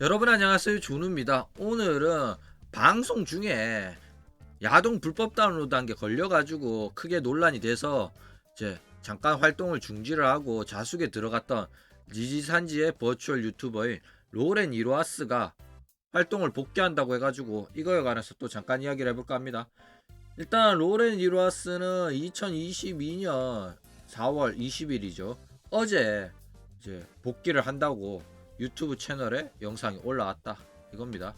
여러분 안녕하세요. 준우입니다. 오늘은 방송 중에 야동 불법 다운로드한 게 걸려가지고 크게 논란이 돼서 이제 잠깐 활동을 중지를 하고 자숙에 들어갔던 니지산지의 버추얼 유튜버인 로렌 이로아스가 활동을 복귀한다고 해가지고 이거에 관해서 또 잠깐 이야기를 해볼까 합니다. 일단 로렌 이로아스는 2022년 4월 20일이죠. 어제 이제 복귀를 한다고 유튜브 채널에 영상이 올라왔다 이겁니다.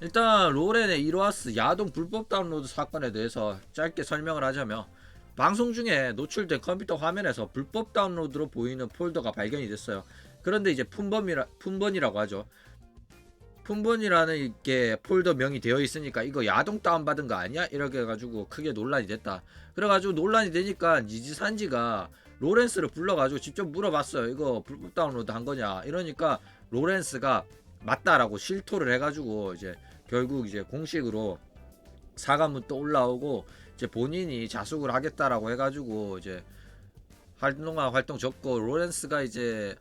일단 로렌의 이로아스 야동 불법 다운로드 사건에 대해서 짧게 설명을 하자면, 방송 중에 노출된 컴퓨터 화면에서 불법 다운로드로 보이는 폴더가 발견이 됐어요. 그런데 이제 품번이라고 하죠. 품번이라는 이게 폴더명이 되어 있으니까 이거 야동 다운받은 거 아니야? 이렇게 해가지고 크게 논란이 됐다. 그래가지고 논란이 되니까 니지산지가 로렌스를 불러가지고 직접 물어봤어요. 이거 불법 다운로드 한 거냐? 이러니까 로렌스가 맞다라고 실토를 해가지고 이제 결국 이제 공식으로 사과문 또 올라오고 이제 본인이 자숙을 하겠다라고 해가지고 이제 활동 접고, 로렌스가 이제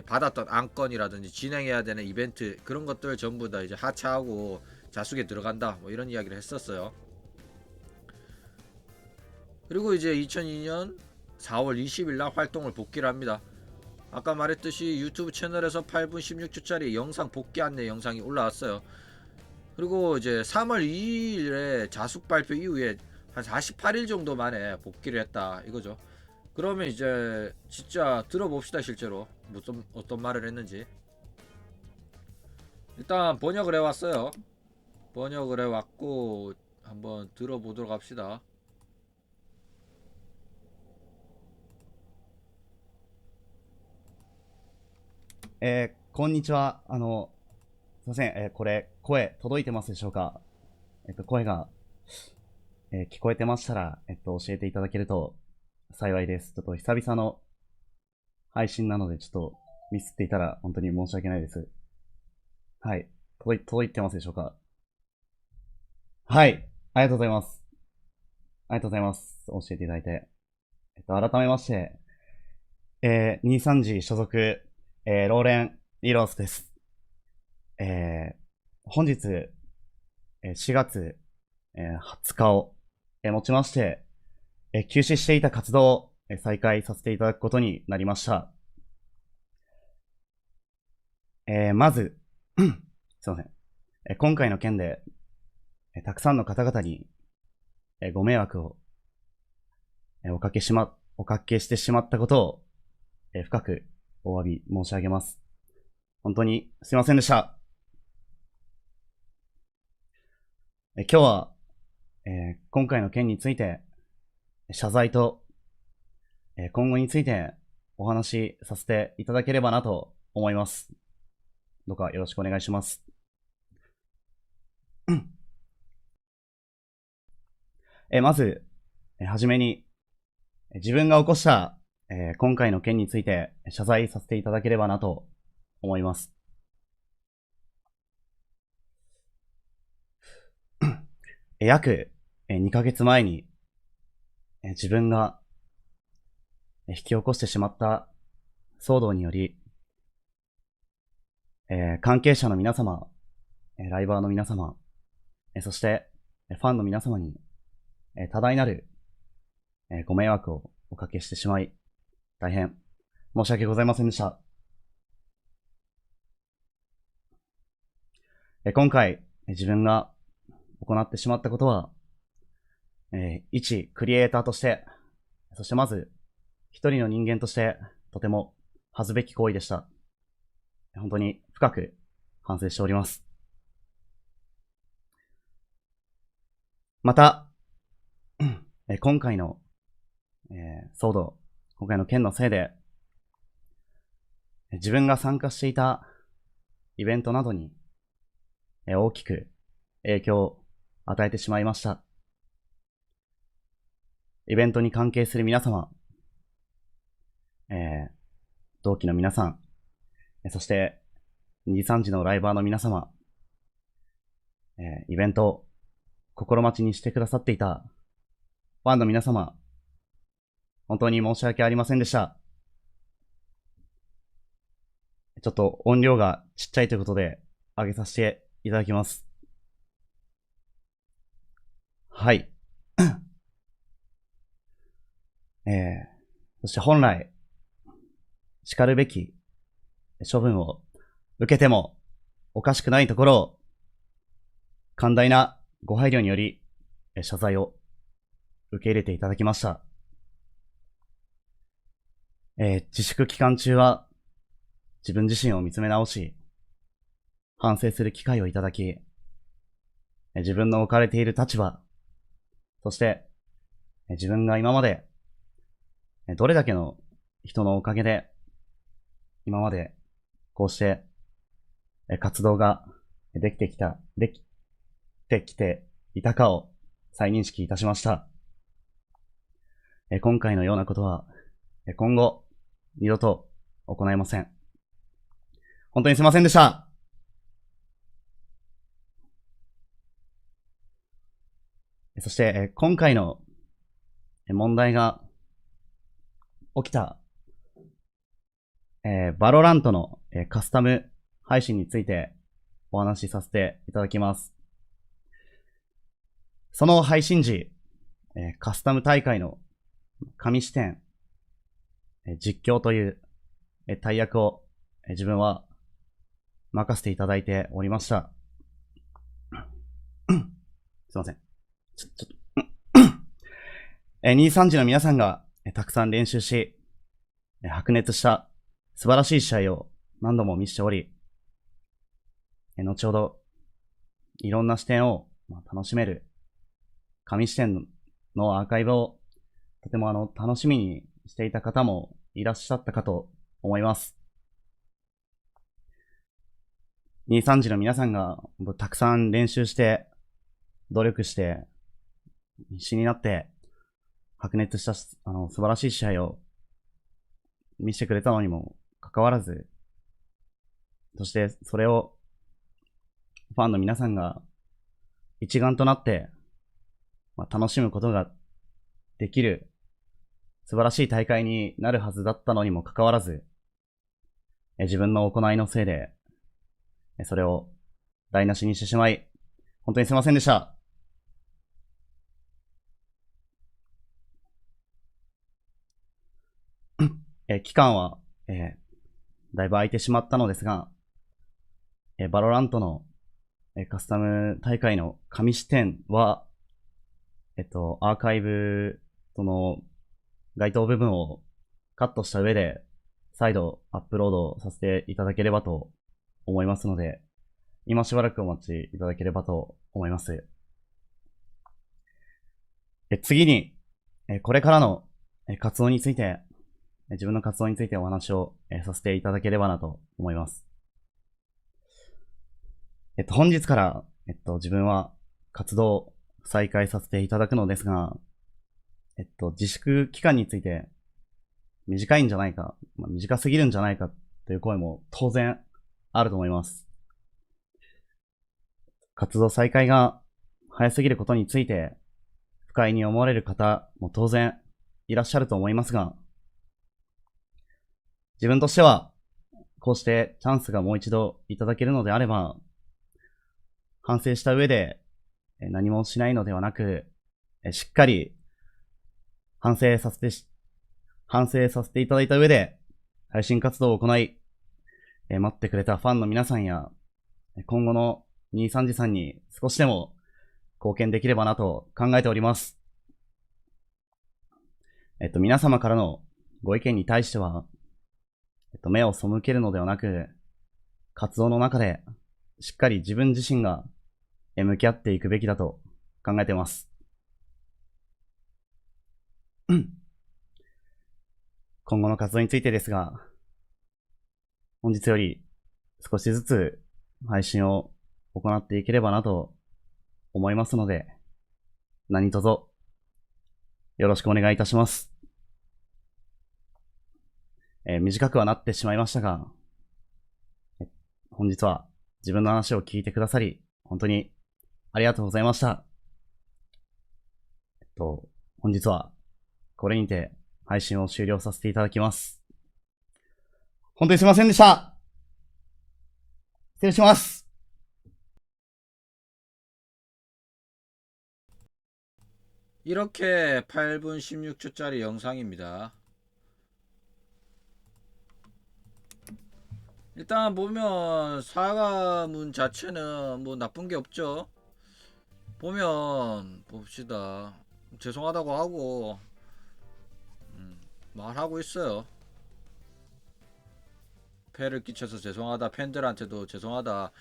받았던 안건이라든지 진행해야 되는 이벤트 그런 것들 전부 다 이제 하차하고 자숙에 들어간다 뭐 이런 이야기를 했었어요. 그리고 이제 2002년 4월 20일 날 활동을 복귀를 합니다. 아까 말했듯이 유튜브 채널에서 8분 16초짜리 영상 복귀 안내 영상이 올라왔어요. 그리고 이제 3월 2일에 자숙 발표 이후에 한 48일 정도 만에 복귀를 했다 이거죠. 그러면 이제 진짜 들어봅시다. 실제로 무슨 어떤 말을 했는지. 일단 번역을 해왔어요. 번역을 해왔고 한번 들어보도록 합시다. こんにちは。すいません。これ、声届いてますでしょうか？声が、聞こえてましたら、教えていただけると幸いです。ちょっと久々の配信なので、ちょっとミスっていたら本当に申し訳ないです。はい。届いてますでしょうか？はい。ありがとうございます。ありがとうございます。教えていただいて。改めまして、23時所属、ローレン・イロースです。本日、4月、20日を、もちまして、休止していた活動を、再開させていただくことになりました。まず、すいません。今回の件で、たくさんの方々に、ご迷惑を、おかけしてしまったことを、深くお詫び申し上げます。本当にすいませんでした。今日は、今回の件について謝罪と、今後についてお話しさせていただければなと思います。どうかよろしくお願いします。まず、はじめに自分が起こした、今回の件について謝罪させていただければなと思います。約2ヶ月前に自分が引き起こしてしまった騒動により、関係者の皆様、ライバーの皆様、そしてファンの皆様に多大なるご迷惑をおかけしてしまい、大変申し訳ございませんでした。今回自分が行ってしまったことは、一クリエイターとして、そしてまず一人の人間としてとても恥ずべき行為でした。本当に深く反省しております。また、今回の、騒動、今回の件のせいで、自分が参加していたイベントなどに、大きく影響を与えてしまいました。イベントに関係する皆様、同期の皆さん、そして2時3時のライバーの皆様、イベントを心待ちにしてくださっていたファンの皆様、本当に申し訳ありませんでした。ちょっと音量がちっちゃいということで、上げさせていただきます。はい。そして本来、叱るべき処分を受けてもおかしくないところを、寛大なご配慮により、謝罪を受け入れていただきました。自粛期間中は、自分自身を見つめ直し、反省する機会をいただき、自分の置かれている立場、そして自分が今までどれだけの人のおかげで今までこうして活動ができてきていたかを再認識いたしました。今回のようなことは今後二度と行いません。本当にすいませんでした。そして今回の問題が起きたバロラントのカスタム配信についてお話しさせていただきます。その配信時、カスタム大会の神視点、実況という大役を自分は任せていただいておりました。すいません。23時の皆さんがたくさん練習し、白熱した素晴らしい試合を何度も見せており、後ほどいろんな視点を楽しめる神視点のアーカイブをとても楽しみにしていた方もいらっしゃったかと思います。23時の皆さんがたくさん練習して努力して必死になって白熱した素晴らしい試合を見せてくれたのにもかかわらず、そしてそれをファンの皆さんが一丸となって、楽しむことができる素晴らしい大会になるはずだったのにもかかわらず、自分の行いのせいでそれを台無しにしてしまい、本当にすいませんでした。期間は、だいぶ空いてしまったのですが、バロラントの、カスタム大会の神視点は、アーカイブ、その、該当部分をカットした上で、再度アップロードさせていただければと思いますので、今しばらくお待ちいただければと思います。次に、これからの活動について、自分の活動についてお話をさせていただければなと思います。本日から、自分は活動を再開させていただくのですが、自粛期間について短いんじゃないか、短すぎるんじゃないかという声も当然あると思います。活動再開が早すぎることについて不快に思われる方も当然いらっしゃると思いますが、自分としてはこうしてチャンスがもう一度いただけるのであれば、反省した上で何もしないのではなく、しっかり反省させていただいた上で配信活動を行い、待ってくれたファンの皆さんや今後の23時さんに少しでも貢献できればなと考えております。皆様からのご意見に対しては、目を背けるのではなく、活動の中でしっかり自分自身が向き合っていくべきだと考えています。今後の活動についてですが、本日より少しずつ配信を行っていければなと思いますので、何卒よろしくお願いいたします。短くはなってしまいましたが、本日は自分の話を聞いてくださり、本当にありがとうございました。本日はこれにて配信を終了させていただきます。本当にすいませんでした。失礼します。 이렇게 8분 16초짜리 영상입니다. 일단 보면 사과문 자체는 뭐 나쁜 게 없죠. 보면 봅시다. 죄송하다고 하고 말하고 있어요. 폐를 끼쳐서 죄송하다. 팬들한테도 죄송하다.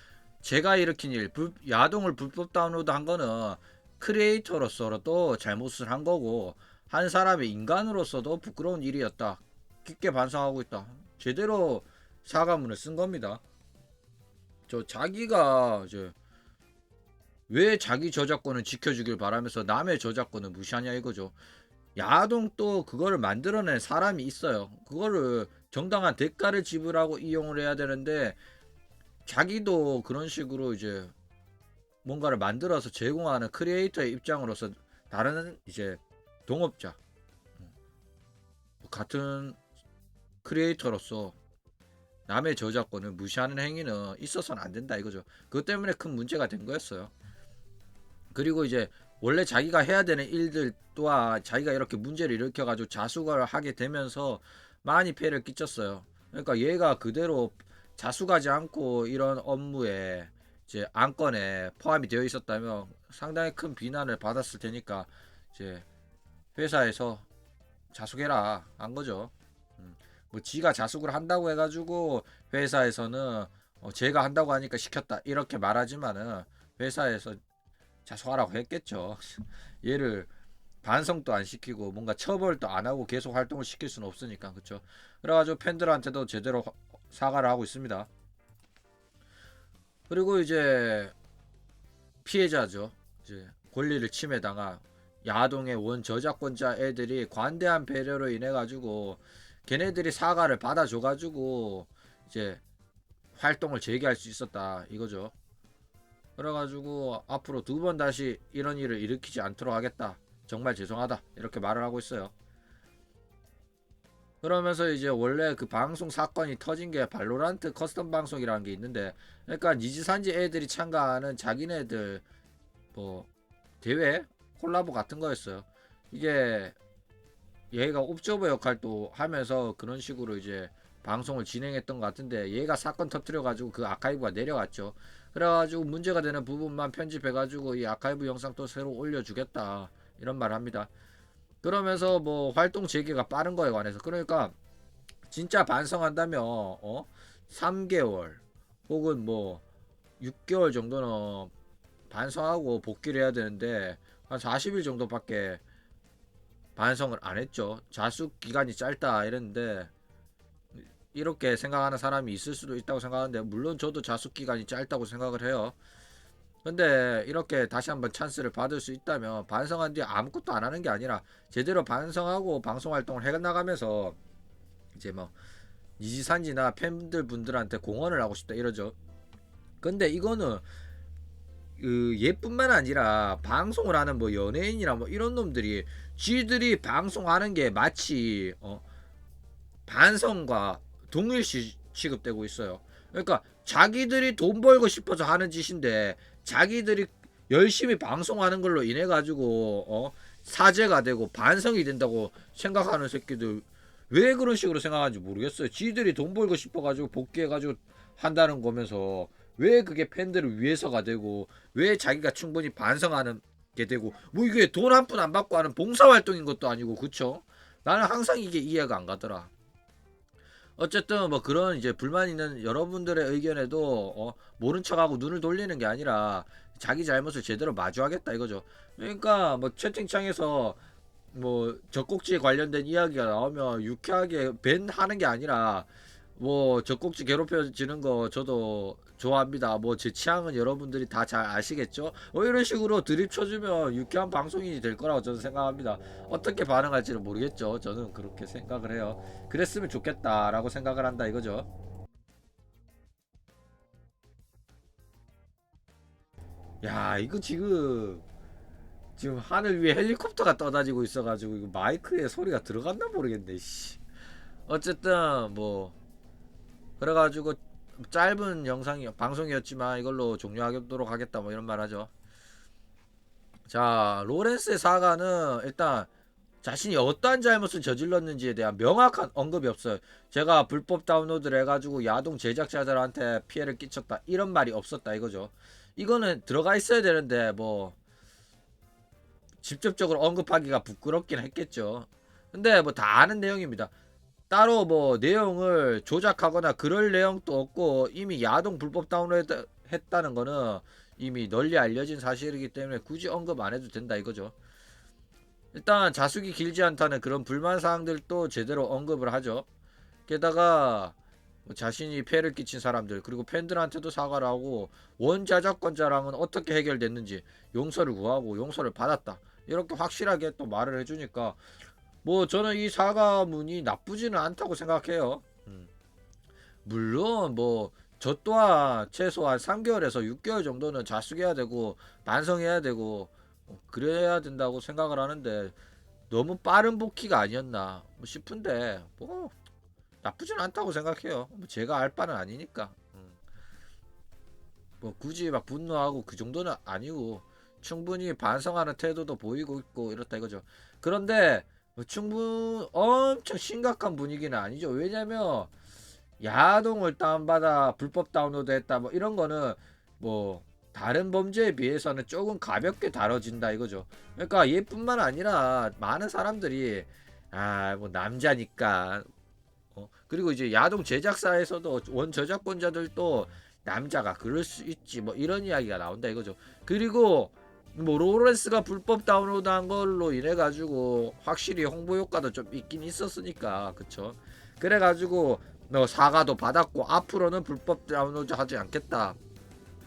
제가 일으킨 일, 야동을 불법 다운로드 한 거는 크리에이터로서도 잘못을 한 거고, 한 사람의 인간으로서도 부끄러운 일이었다. 깊게 반성하고 있다. 제대로 사과문을 쓴 겁니다. 자기가 이제 왜 자기 저작권을 지켜주길 바라면서 남의 저작권을 무시하냐 이거죠. 야동 또 그거를 만들어낸 사람이 있어요. 그거를 정당한 대가를 지불하고 이용을 해야 되는데, 자기도 그런 식으로 이제 뭔가를 만들어서 제공하는 크리에이터의 입장으로서 다른 이제 동업자, 같은 크리에이터로서 남의 저작권을 무시하는 행위는 있어서는 안 된다 이거죠. 그것 때문에 큰 문제가 된 거였어요. 그리고 이제 원래 자기가 해야 되는 일들 또한 자기가 이렇게 문제를 일으켜 가지고 자수를 하게 되면서 많이 피해를 끼쳤어요. 그러니까 얘가 그대로 자수하지 않고 이런 업무에 이제 안건에 포함이 되어 있었다면 상당히 큰 비난을 받았을 테니까 이제 회사에서 자숙해라 한 거죠. 뭐 지가 자숙을 한다고 해가지고 회사에서는 제가 한다고 하니까 시켰다 이렇게 말하지만은 회사에서 자숙하라고 했겠죠. 얘를 반성도 안 시키고 뭔가 처벌도 안 하고 계속 활동을 시킬 수는 없으니까. 그쵸. 그래가지고 팬들한테도 제대로 사과를 하고 있습니다. 그리고 이제 피해자죠. 이제 권리를 침해당한 야동의 원 저작권자 애들이 관대한 배려로 인해 가지고 걔네들이 사과를 받아줘 가지고 이제 활동을 재개할 수 있었다 이거죠. 그래가지고 앞으로 두 번 다시 이런 일을 일으키지 않도록 하겠다. 정말 죄송하다. 이렇게 말을 하고 있어요. 그러면서 이제 원래 그 방송 사건이 터진 게 발로란트 커스텀 방송이라는 게 있는데, 그러니까 니지산지 애들이 참가하는 자기네들 뭐 대회 콜라보 같은 거였어요. 이게 얘가 옵저버 역할도 하면서 그런 식으로 이제 방송을 진행했던 것 같은데, 얘가 사건 터트려 가지고 그 아카이브가 내려갔죠. 그래가지고 문제가 되는 부분만 편집해가지고 이 아카이브 영상 또 새로 올려주겠다 이런 말을 합니다. 그러면서 뭐 활동 재개가 빠른 거에 관해서, 그러니까 진짜 반성한다면 3개월 혹은 뭐 6개월 정도는 반성하고 복귀를 해야 되는데 한 40일 정도밖에 반성을 안 했죠. 자숙 기간이 짧다 이랬는데, 이렇게 생각하는 사람이 있을 수도 있다고 생각하는데, 물론 저도 자숙 기간이 짧다고 생각을 해요. 근데 이렇게 다시 한번 찬스를 받을 수 있다면 반성한 뒤에 아무것도 안 하는 게 아니라 제대로 반성하고 방송 활동을 해 나가면서 이제 뭐 이지산지나 팬들 분들한테 공헌을 하고 싶다 이러죠. 근데 이거는 그 얘뿐만 아니라 방송을 하는 뭐 연예인이나 뭐 이런 놈들이 쥐들이 방송하는 게 마치 반성과 동일시 취급되고 있어요. 그러니까 자기들이 돈 벌고 싶어서 하는 짓인데, 자기들이 열심히 방송하는 걸로 인해 가지고 사죄가 되고 반성이 된다고 생각하는 새끼들, 왜 그런 식으로 생각하는지 모르겠어요. 지들이 돈 벌고 싶어 가지고 복귀해 가지고 한다는 거면서 왜 그게 팬들을 위해서가 되고, 왜 자기가 충분히 반성하는 게 되고, 뭐 이게 돈 한 푼 안 받고 하는 봉사활동인 것도 아니고. 그쵸. 나는 항상 이게 이해가 안 가더라. 어쨌든 뭐 그런 이제 불만 있는 여러분들의 의견에도 모른 척하고 눈을 돌리는 게 아니라 자기 잘못을 제대로 마주하겠다 이거죠. 그러니까 뭐 채팅창에서 뭐 젖꼭지에 관련된 이야기가 나오면 유쾌하게 밴 하는 게 아니라, 뭐 젖꼭지 괴롭혀지는 거 저도 좋아합니다. 뭐 제 취향은 여러분들이 다 잘 아시겠죠? 이런 식으로 드립 쳐주면 유쾌한 방송이 될 거라고 저는 생각합니다. 어떻게 반응할지는 모르겠죠. 저는 그렇게 생각을 해요. 그랬으면 좋겠다라고 생각을 한다 이거죠. 야, 이거 지금 하늘 위에 헬리콥터가 떠다니고 있어가지고 이거 마이크에 소리가 들어갔나 모르겠네. 씨. 어쨌든 뭐 그래가지고 짧은 영상이 방송이었지만 이걸로 종료하도록 하겠다 뭐 이런 말 하죠. 자, 로렌스의 사과는 일단 자신이 어떠한 잘못을 저질렀는지에 대한 명확한 언급이 없어요. 제가 불법 다운로드를 해가지고 야동 제작자들한테 피해를 끼쳤다 이런 말이 없었다 이거죠. 이거는 들어가 있어야 되는데 뭐 직접적으로 언급하기가 부끄럽긴 했겠죠. 근데 뭐 다 아는 내용입니다. 따로 뭐 내용을 조작하거나 그럴 내용도 없고 이미 야동 불법 다운로드 했다는 거는 이미 널리 알려진 사실이기 때문에 굳이 언급 안 해도 된다 이거죠. 일단 자숙이 길지 않다는 그런 불만 사항들도 제대로 언급을 하죠. 게다가 뭐 자신이 폐를 끼친 사람들 그리고 팬들한테도 사과를 하고 원자작권자랑은 어떻게 해결됐는지 용서를 구하고 용서를 받았다 이렇게 확실하게 또 말을 해주니까 뭐 저는 이 사과문이 나쁘지는 않다고 생각해요. 물론 뭐 저 또한 최소한 3개월에서 6개월 정도는 자숙해야 되고 반성해야 되고 그래야 된다고 생각을 하는데 너무 빠른 복귀가 아니었나 뭐 싶은데 뭐 나쁘진 않다고 생각해요. 뭐 제가 알 바는 아니니까. 뭐 굳이 막 분노하고 그 정도는 아니고 충분히 반성하는 태도도 보이고 있고 이렇다 이거죠. 그런데 뭐 엄청 심각한 분위기는 아니죠. 왜냐면 야동을 다운받아 불법 다운로드했다 뭐 이런 거는 뭐 다른 범죄에 비해서는 조금 가볍게 다뤄진다 이거죠. 그러니까 얘뿐만 아니라 많은 사람들이 아 뭐 남자니까 그리고 이제 야동 제작사에서도 원 저작권자들도 남자가 그럴 수 있지 뭐 이런 이야기가 나온다 이거죠. 그리고 뭐 로렌스가 불법 다운로드한 걸로 인해 가지고 확실히 홍보 효과도 좀 있긴 있었으니까 그쵸. 그래 가지고 너 사과도 받았고 앞으로는 불법 다운로드 하지 않겠다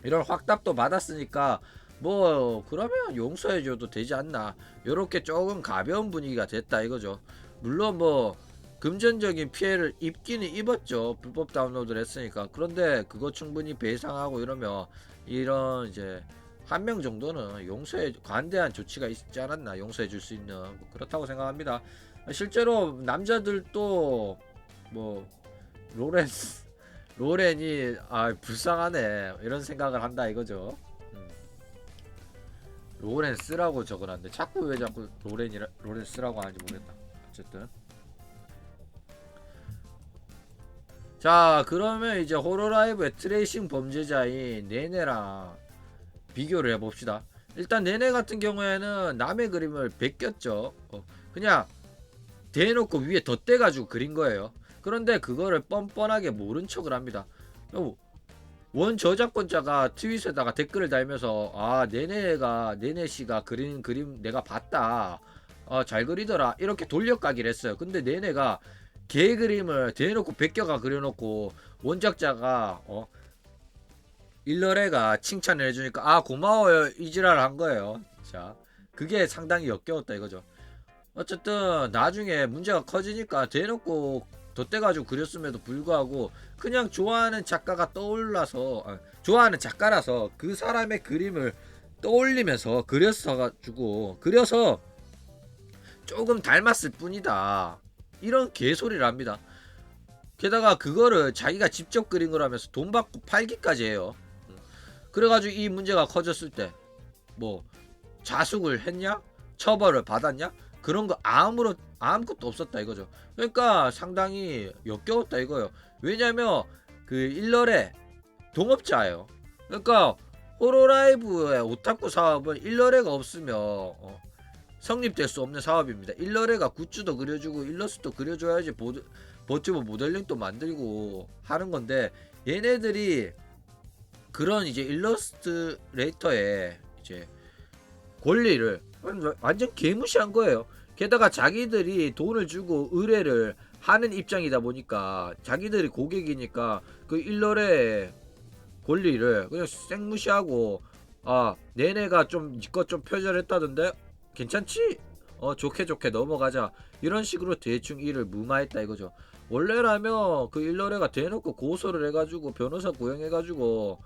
이런 확답도 받았으니까 뭐 그러면 용서해줘도 되지 않나 요렇게 조금 가벼운 분위기가 됐다 이거죠. 물론 뭐 금전적인 피해를 입기는 입었죠. 불법 다운로드를 했으니까. 그런데 그거 충분히 배상하고 이러면 이런 이제 한 명 정도는 용서해 관대한 조치가 있지 않았나 용서해 줄 수 있는 뭐 그렇다고 생각합니다. 실제로 남자들도 뭐 로렌이 아 불쌍하네 이런 생각을 한다 이거죠. 로렌스라고 적어놨는데 자꾸 왜 자꾸 로렌스라고 하는지 모르겠다. 어쨌든 자 그러면 이제 호로라이브의 트레이싱 범죄자인 네네랑 비교를 해봅시다. 일단 네네 같은 경우에는 남의 그림을 베꼈죠. 그냥 대놓고 위에 덧대가지고 그린 거예요. 그런데 그거를 뻔뻔하게 모른 척을 합니다. 원 저작권자가 트윗에다가 댓글을 달면서 아 네네씨가 그린 그림 내가 봤다. 잘 그리더라 이렇게 돌려까기를 했어요. 근데 네네가 개 그림을 대놓고 베껴가 그려놓고 원작자가 일러레가 칭찬을 해주니까 아 고마워요 이지랄 한 거예요. 자 그게 상당히 역겨웠다 이거죠. 어쨌든 나중에 문제가 커지니까 대놓고 덧대가지고 그렸음에도 불구하고 그냥 좋아하는 작가가 떠올라서 좋아하는 작가라서 그 사람의 그림을 떠올리면서 그려서 조금 닮았을 뿐이다 이런 개소리를 합니다. 게다가 그거를 자기가 직접 그린 거라면서 돈 받고 팔기까지 해요. 그래가지고 이 문제가 커졌을 때 뭐 자숙을 했냐 처벌을 받았냐 그런 거 아무것도 없었다 이거죠. 그러니까 상당히 역겨웠다 이거예요. 왜냐면 그 일러레 동업자예요. 그러니까 호로라이브의 오타쿠 사업은 일러레가 없으면 성립될 수 없는 사업입니다. 일러레가 굿즈도 그려주고 일러스트도 그려줘야지 버튜버 모델링도 만들고 하는 건데 얘네들이 그런 이제 일러스트레이터의 이제 권리를 완전 개무시한 거예요. 게다가 자기들이 돈을 주고 의뢰를 하는 입장이다 보니까 자기들이 고객이니까 그 일러의 권리를 그냥 생무시하고 아 내내가 좀 니꺼 좀 표절했다던데 괜찮지? 좋게 넘어가자 이런 식으로 대충 일을 무마했다 이거죠. 원래라면 그 일러레가 대놓고 고소를 해가지고 변호사 고용해가지고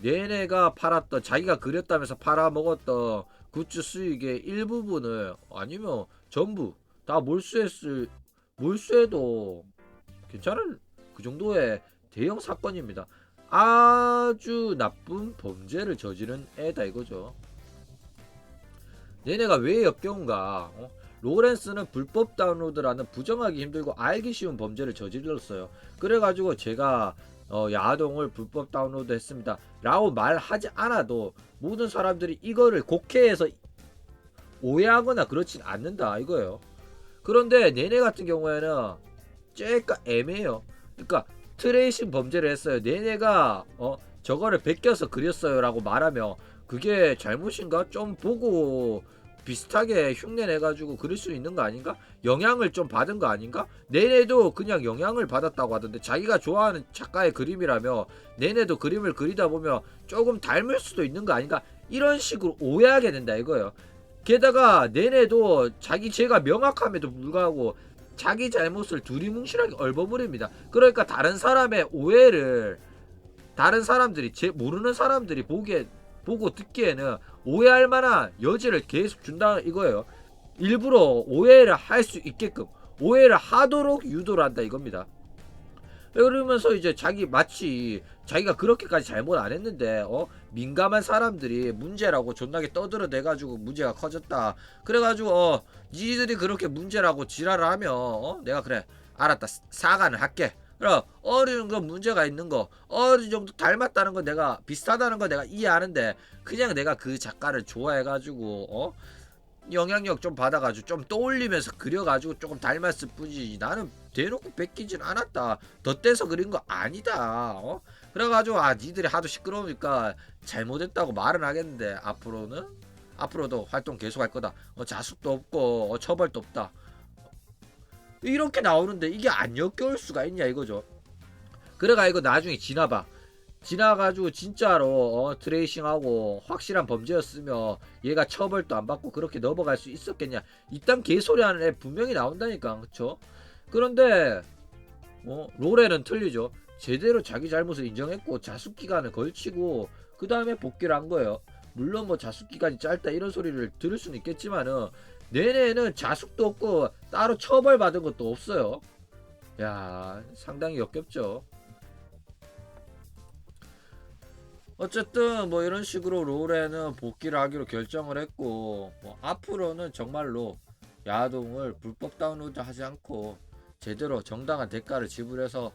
얘네가 팔았던 자기가 그렸다면서 팔아먹었던 굿즈 수익의 일부분을 아니면 전부 다 몰수해도 괜찮은 그 정도의 대형 사건입니다. 아주 나쁜 범죄를 저지른 애다 이거죠. 얘네가 왜 역겨운가? 로렌스는 불법 다운로드라는 부정하기 힘들고 알기 쉬운 범죄를 저질렀어요. 그래가지고 제가 야동을 불법 다운로드 했습니다 라고 말하지 않아도 모든 사람들이 이거를 곡해해서 오해하거나 그렇진 않는다 이거예요. 그런데 얘네 같은 경우에는 쬐까 애매해요. 그러니까 트레이싱 범죄를 했어요. 얘네가 저거를 베껴서 그렸어요 라고 말하면 그게 잘못인가? 좀 보고 비슷하게 흉내내가지고 그릴 수 있는 거 아닌가? 영향을 좀 받은 거 아닌가? 내내도 그냥 영향을 받았다고 하던데 자기가 좋아하는 작가의 그림이라며 내내도 그림을 그리다 보면 조금 닮을 수도 있는 거 아닌가? 이런 식으로 오해하게 된다 이거예요. 게다가 내내도 자기 죄가 명확함에도 불구하고 자기 잘못을 두리뭉실하게 얽어버립니다. 그러니까 다른 사람의 오해를 다른 사람들이 모르는 사람들이 보고 듣기에는 오해할 만한 여지를 계속 준다 이거예요. 일부러 오해를 할 수 있게끔 오해를 하도록 유도를 한다 이겁니다. 그러면서 이제 마치 자기가 그렇게까지 잘못 안 했는데 민감한 사람들이 문제라고 존나게 떠들어대가지고 문제가 커졌다. 그래가지고 니들이 그렇게 문제라고 지랄을 하면 내가 그래 알았다 사과는 할게. 그럼 어느 거 문제가 있는 거 어느 정도 닮았다는 거 내가 비슷하다는 거 내가 이해하는데 그냥 내가 그 작가를 좋아해가지고 영향력 좀 받아가지고 좀 떠올리면서 그려가지고 조금 닮았을 뿐이지 나는 대놓고 베끼진 않았다. 덧대서 그린 거 아니다. 그래가지고 니들이 하도 시끄러우니까 잘못했다고 말은 하겠는데 앞으로도 활동 계속할 거다. 자숙도 없고 처벌도 없다. 이렇게 나오는데 이게 안 역겨울 수가 있냐 이거죠. 그래가지고 나중에 지나가지고 진짜로 트레이싱하고 확실한 범죄였으며 얘가 처벌도 안 받고 그렇게 넘어갈 수 있었겠냐 이딴 개소리 하는 애 분명히 나온다니까. 그쵸? 그런데 로렌은 틀리죠. 제대로 자기 잘못을 인정했고 자숙기간을 걸치고 그 다음에 복귀를 한 거예요. 물론 뭐 자숙기간이 짧다 이런 소리를 들을 수는 있겠지만은 내내는 자숙도 없고 따로 처벌받은 것도 없어요. 야 상당히 역겹죠. 어쨌든 뭐 이런 식으로 로렌은 복귀를 하기로 결정을 했고 뭐 앞으로는 정말로 야동을 불법 다운로드 하지 않고 제대로 정당한 대가를 지불해서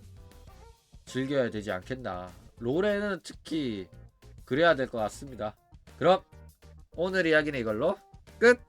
즐겨야 되지 않겠나. 로렌은 특히 그래야 될 것 같습니다. 그럼 오늘 이야기는 이걸로 끝!